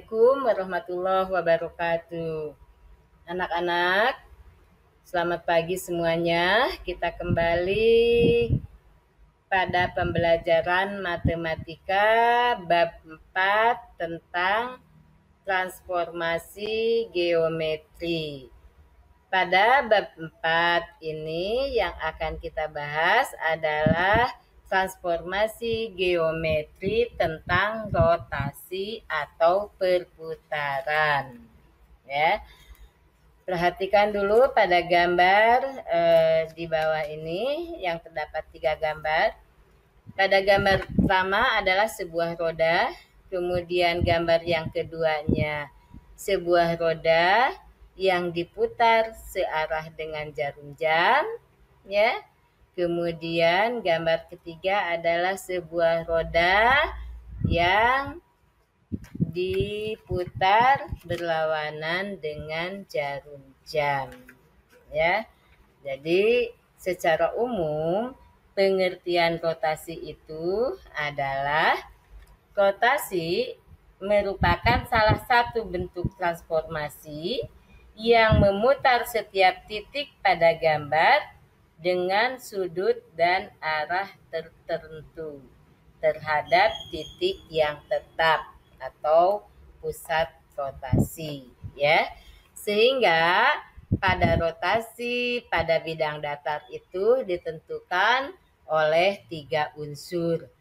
Assalamualaikum warahmatullahi wabarakatuh. Anak-anak, selamat pagi semuanya. Kita kembali pada pembelajaran matematika bab 4 tentang transformasi geometri. Pada bab 4 ini yang akan kita bahas adalah transformasi geometri tentang rotasi atau perputaran. Ya, perhatikan dulu pada gambar di bawah ini yang terdapat 3 gambar. Pada gambar pertama adalah sebuah roda, kemudian gambar yang keduanya sebuah roda yang diputar searah dengan jarum jam, ya. Kemudian gambar ketiga adalah sebuah roda yang diputar berlawanan dengan jarum jam, ya. Jadi secara umum pengertian rotasi itu adalah rotasi merupakan salah satu bentuk transformasi yang memutar setiap titik pada gambar dengan sudut dan arah tertentu terhadap titik yang tetap atau pusat rotasi, ya. Sehingga pada rotasi pada bidang datar itu ditentukan oleh 3 unsur.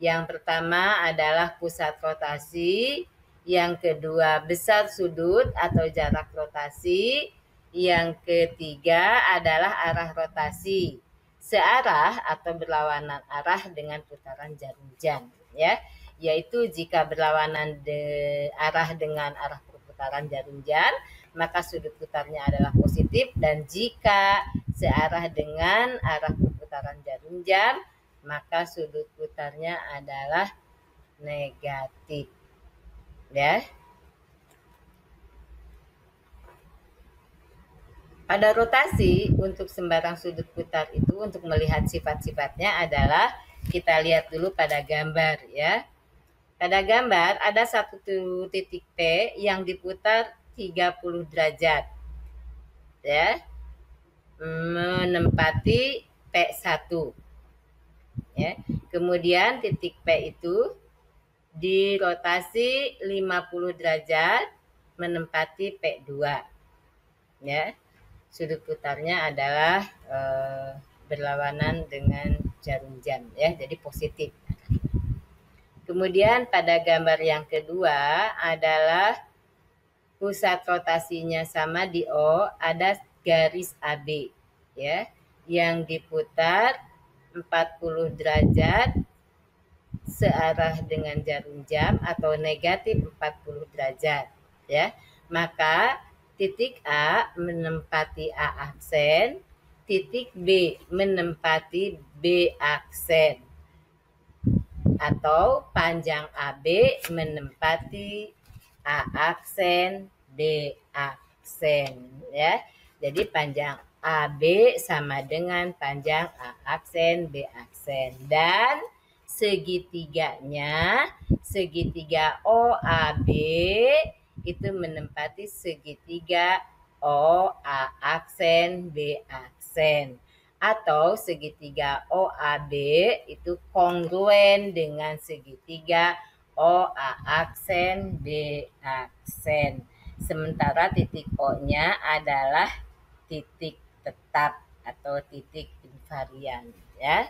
Yang pertama adalah pusat rotasi, yang kedua besar sudut atau jarak rotasi, yang ketiga adalah arah rotasi, searah atau berlawanan arah dengan putaran jarum jam, ya. Yaitu jika berlawanan arah dengan arah perputaran jarum jam, maka sudut putarnya adalah positif, dan jika searah dengan arah perputaran jarum jam, maka sudut putarnya adalah negatif, ya. Pada rotasi untuk sembarang sudut putar itu untuk melihat sifat-sifatnya adalah kita lihat dulu pada gambar, ya. Pada gambar ada satu titik P yang diputar 30 derajat, ya, menempati P1, ya. Kemudian titik P itu dirotasi 50 derajat menempati P2, ya. Sudut putarnya adalah berlawanan dengan jarum jam, ya, jadi positif. Kemudian pada gambar yang kedua adalah pusat rotasinya sama di O, ada garis AB, ya, yang diputar 40 derajat searah dengan jarum jam atau negatif 40 derajat, ya. Maka titik A menempati A aksen, titik B menempati B aksen, atau panjang AB menempati A aksen, B aksen, ya. Jadi panjang AB sama dengan panjang A aksen, B aksen, dan segitiganya, segitiga OAB itu menempati segitiga OA aksen, B aksen, atau segitiga OAB itu kongruen dengan segitiga OA aksen, B aksen. Sementara titik O-nya adalah titik tetap atau titik invarian, ya.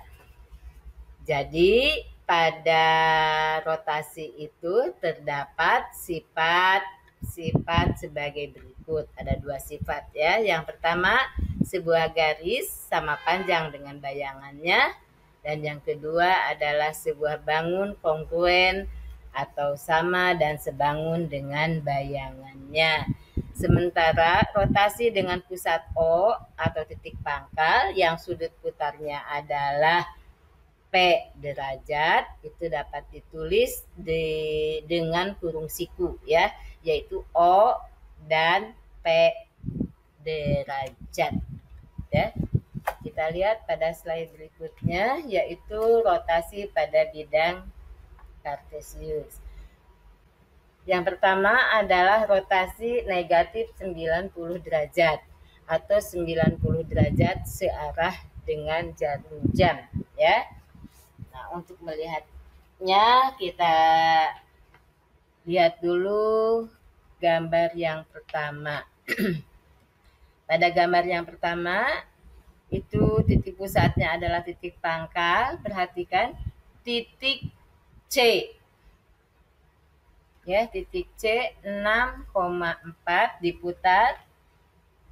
Jadi pada rotasi itu terdapat sifat sebagai berikut. Ada 2 sifat, ya. Yang pertama, sebuah garis sama panjang dengan bayangannya, dan yang kedua adalah sebuah bangun kongruen atau sama dan sebangun dengan bayangannya. Sementara rotasi dengan pusat O atau titik pangkal yang sudut putarnya adalah P derajat itu dapat ditulis dengan kurung siku, ya, yaitu O dan P derajat, ya. Kita lihat pada slide berikutnya, yaitu rotasi pada bidang kartesius. Yang pertama adalah rotasi negatif 90 derajat atau 90 derajat searah dengan jarum jam ya. Nah, untuk melihatnya kita lihat dulu gambar yang pertama. Pada gambar yang pertama itu titik pusatnya adalah titik pangkal. Perhatikan titik C. Ya, titik C 6,4 diputar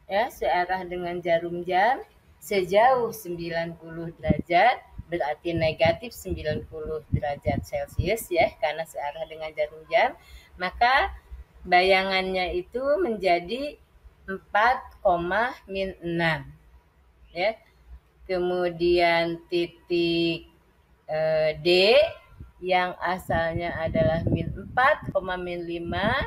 ya searah dengan jarum jam sejauh 90 derajat, berarti negatif 90 derajat Celcius ya karena searah dengan jarum jam. Maka bayangannya itu menjadi 4,-6 ya. Kemudian titik D yang asalnya adalah -4, -5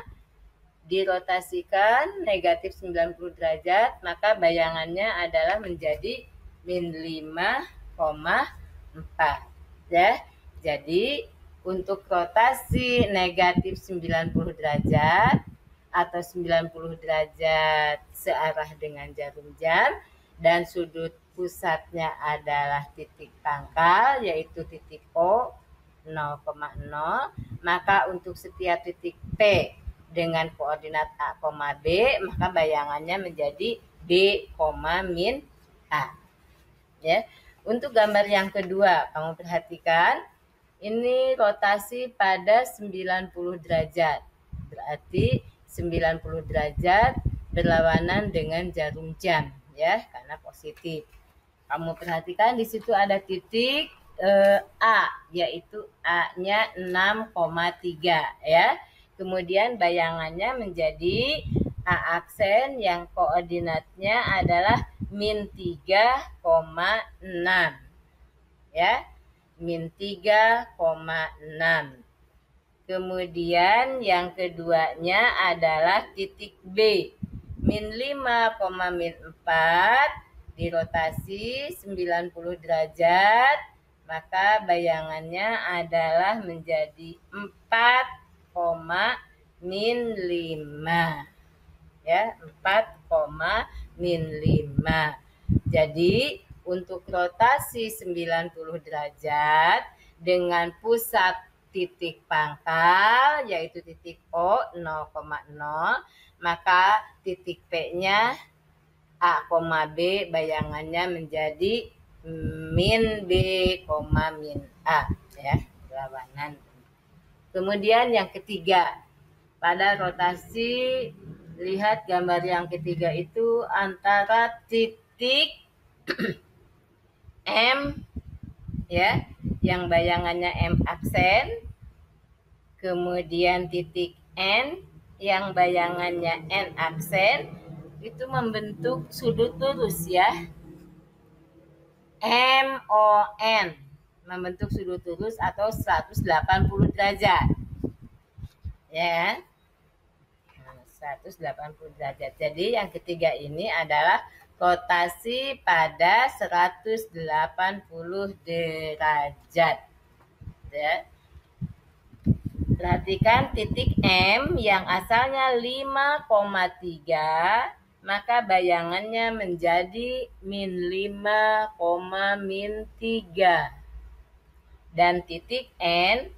dirotasikan negatif 90 derajat, maka bayangannya adalah menjadi -5,4 ya. Jadi untuk rotasi negatif 90 derajat atau 90 derajat searah dengan jarum jam dan sudut pusatnya adalah titik pangkal yaitu titik O 0,0, maka untuk setiap titik P dengan koordinat A, B, maka bayangannya menjadi B, min A. Ya. Untuk gambar yang kedua, kamu perhatikan ini rotasi pada 90 derajat. Berarti 90 derajat berlawanan dengan jarum jam ya, karena positif. Kamu perhatikan di situ ada titik A, yaitu A-nya 6,3 ya. Kemudian bayangannya menjadi A aksen yang koordinatnya adalah -3,6 ya. -3,6. Kemudian yang keduanya adalah titik B, -5,-4 dirotasi 90 derajat, maka bayangannya adalah menjadi 4,-5 ya, 4,-5. Jadi untuk rotasi 90 derajat dengan pusat titik pangkal yaitu titik O 0,0, maka titik P-nya A, B bayangannya menjadi min B, min A ya, berlawanan. Kemudian yang ketiga, pada rotasi lihat gambar yang ketiga itu antara titik M ya, yang bayangannya M aksen, kemudian titik N yang bayangannya N aksen, itu membentuk sudut lurus ya, MON, membentuk sudut lurus atau 180 derajat ya, 180 derajat. Jadi yang ketiga ini adalah rotasi pada 180 derajat ya. Perhatikan titik M yang asalnya 5,3, maka bayangannya menjadi -5,-3. Dan titik N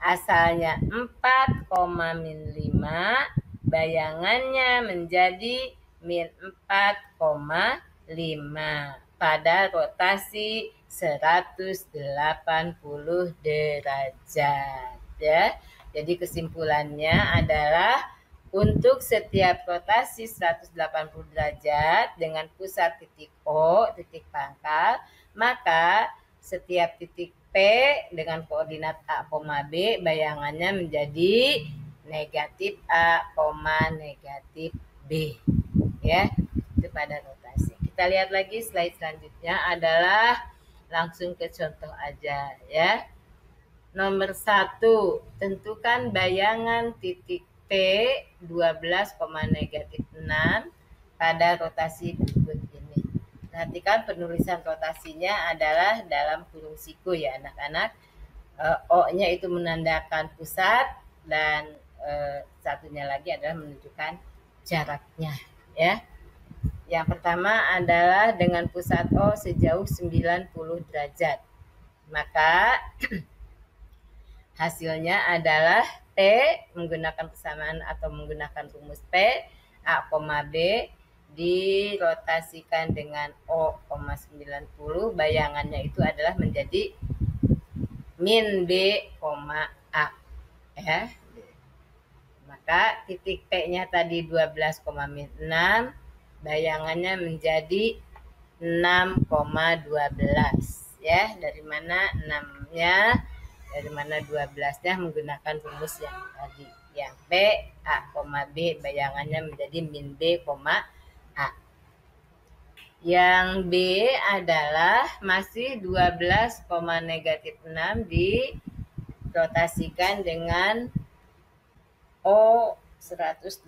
asalnya 4,-5, bayangannya menjadi -4,5 pada rotasi 180 derajat ya. Jadi kesimpulannya adalah untuk setiap rotasi 180 derajat dengan pusat titik O, titik pangkal, maka setiap titik P dengan koordinat A, B bayangannya menjadi negatif A, negatif B ya. Itu pada rotasi. Kita lihat lagi slide selanjutnya adalah langsung ke contoh aja ya. Nomor 1, tentukan bayangan titik P 12,-6 pada rotasi berikut ini. Perhatikan penulisan rotasinya adalah dalam kurung siku ya anak-anak. O-nya itu menandakan pusat dan satunya lagi adalah menunjukkan jaraknya ya. Yang pertama adalah dengan pusat O sejauh 90 derajat. Maka hasilnya adalah T menggunakan persamaan atau menggunakan rumus P, A, B dirotasikan dengan O, 90, bayangannya itu adalah menjadi min B, A ya. Maka titik P-nya tadi 12,6, bayangannya menjadi 6,12 ya. Dari mana 6-nya? Dari mana 12-nya? Menggunakan rumus yang tadi. Yang P, A, B bayangannya menjadi min B, A. Yang B adalah masih 12, -6 dirotasikan dengan O 180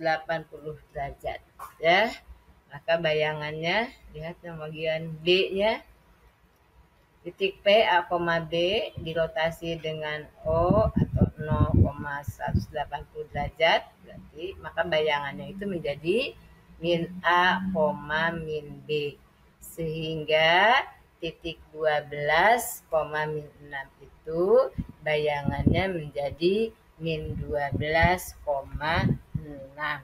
derajat ya. Maka bayangannya, lihat yang bagian B-nya, titik P, A, B dirotasi dengan O atau 0,180 derajat, berarti maka bayangannya itu menjadi min A, min B, sehingga titik 12, min 6 itu bayangannya menjadi min 12,6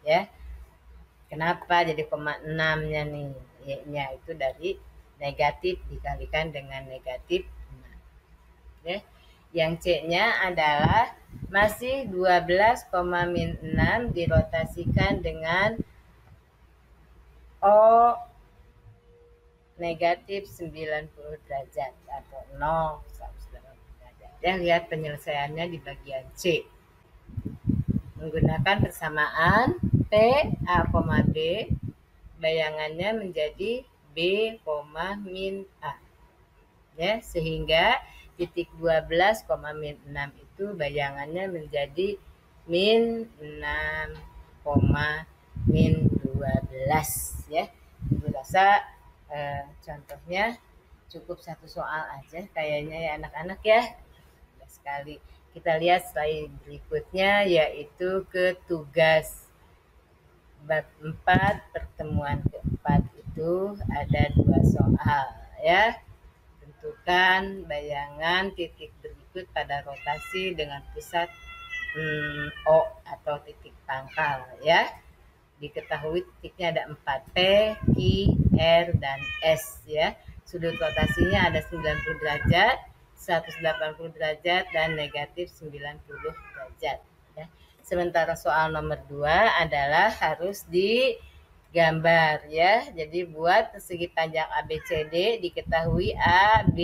ya. Kenapa jadi 0,6-nya nih? Y-nya itu dari negatif dikalikan dengan negatif 6 ya. Yang C-nya adalah masih 12, min 6 dirotasikan dengan O negatif 90 derajat atau 0, 180 derajat. Ya, lihat penyelesaiannya di bagian C. Menggunakan persamaan P, A, B, bayangannya menjadi B, min A. Ya, sehingga titik 12, min 6 itu bayangannya menjadi min 6, min 12 ya. Ibu rasa contohnya cukup satu soal aja kayaknya ya anak-anak ya. Sekali kita lihat slide berikutnya, yaitu ke tugas bab 4 pertemuan keempat itu ada 2 soal ya. Tentukan bayangan titik berikut pada rotasi dengan pusat O atau titik pangkal ya. Diketahui titiknya ada 4, P, Q, R, dan S ya. Sudut rotasinya ada 90 derajat, 180 derajat, dan negatif 90 derajat ya. Sementara soal nomor 2 adalah harus digambar ya. Jadi buat persegi panjang ABCD, diketahui A, B,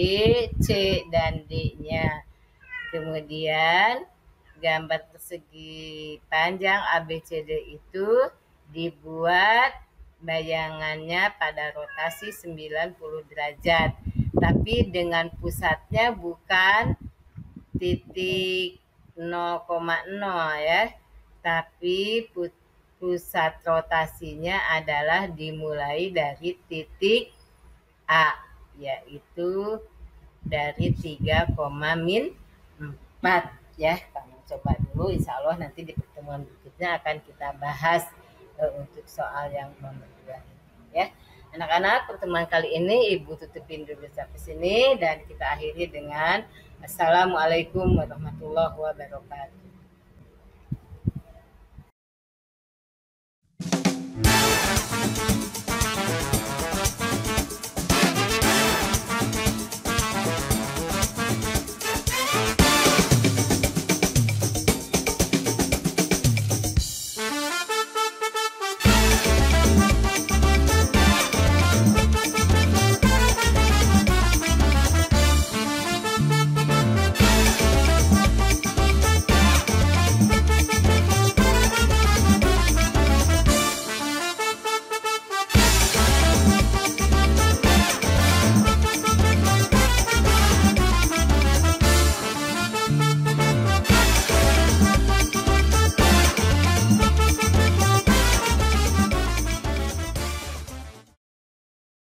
C, dan D-nya. Kemudian gambar persegi panjang ABCD itu dibuat bayangannya pada rotasi 90 derajat, tapi dengan pusatnya bukan titik 0,0 ya, tapi pusat rotasinya adalah dimulai dari titik A, yaitu dari 3, min 4 ya. Kamu coba dulu, insya Allah nanti di pertemuan berikutnya akan kita bahas untuk soal yang nomor 2 ya. Anak-anak, pertemuan kali ini Ibu tutupin dulu sampai sini dan kita akhiri dengan Assalamualaikum warahmatullahi wabarakatuh.